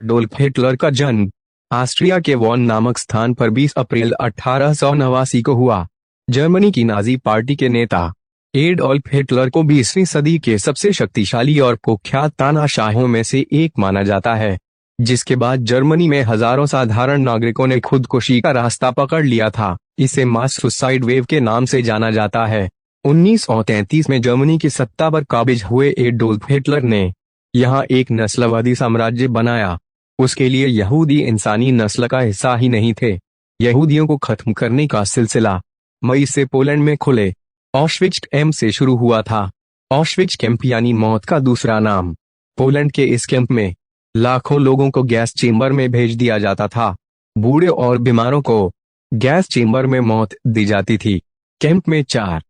Adolf Hitler का जन्म Austria के वॉन नामक स्थान पर 20 अप्रैल 1889 को हुआ। जर्मनी की नाजी पार्टी के नेता एडोल्फ हिटलर को 20वीं सदी के सबसे शक्तिशाली और कुख्यात तानाशाहों में से एक माना जाता है, जिसके बाद जर्मनी में हजारों साधारण नागरिकों ने खुदकुशी का रास्ता पकड़ लिया था। इसे मास सुसाइड वेव के नाम से जाना जाता है। 1933 में जर्मनी की सत्ता पर काबिज हुए एडोल्फ हिटलर ने यहाँ एक नस्लवादी साम्राज्य बनाया। उसके लिए यहूदी इंसानी नस्ल का हिस्सा ही नहीं थे। यहूदियों को खत्म करने का सिलसिला मई से पोलैंड में खुले ऑश्विट्ज कैंप से शुरू हुआ था। ऑश्विट्ज कैंप यानी मौत का दूसरा नाम। पोलैंड के इस कैंप में लाखों लोगों को गैस चेंबर में भेज दिया जाता था। बूढ़े और बीमारों को गैस चेंबर में मौत दी जाती थी। कैंप में 4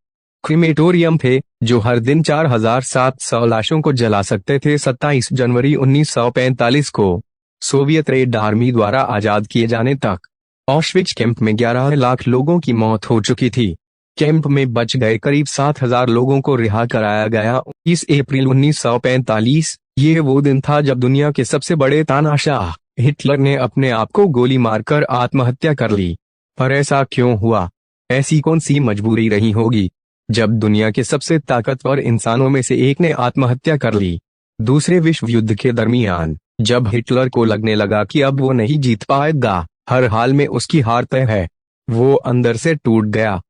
क्रीमेटोरियम थे जो हर दिन 4700 लाशों को जला सकते थे। 27 जनवरी 1945 को सोवियत रेड आर्मी द्वारा आजाद किए जाने तक ऑश्विट्ज कैंप में 11 लाख लोगों की मौत हो चुकी थी। कैंप में बच गए करीब 7000 लोगों को रिहा कराया गया। 20 अप्रैल 1945 ये वो दिन था जब दुनिया के सबसे बड़े तानाशाह हिटलर ने अपने आप को गोली मारकर आत्महत्या कर ली। पर ऐसा क्यों हुआ? ऐसी कौन सी मजबूरी रही होगी जब दुनिया के सबसे ताकतवर इंसानों में से एक ने आत्महत्या कर ली? दूसरे विश्व युद्ध के दरमियान जब हिटलर को लगने लगा कि अब वो नहीं जीत पाएगा, हर हाल में उसकी हार तय है, वो अंदर से टूट गया।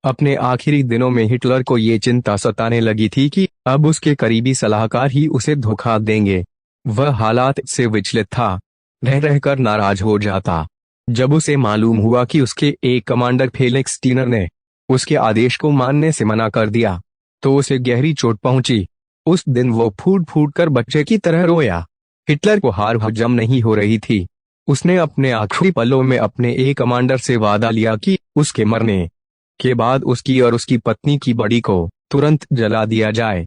अपने आखिरी दिनों में हिटलर को ये चिंता सताने लगी थी कि अब उसके करीबी सलाहकार ही उसे धोखा देंगे। वह हालात से विचलित था, रह रहकर नाराज हो जाता। जब उसे मालूम हुआ कि उसके एक कमांडर फेलिक्स स्टीनर ने उसके आदेश को मानने से मना कर दिया, तो उसे गहरी चोट पहुंची। उस दिन वो फूट फूट कर बच्चे की तरह रोया। हिटलर को हार हजम नहीं हो रही थी। उसने अपने आखिरी पलों में अपने एक कमांडर से वादा लिया कि उसके मरने के बाद उसकी और उसकी पत्नी की बॉडी को तुरंत जला दिया जाए।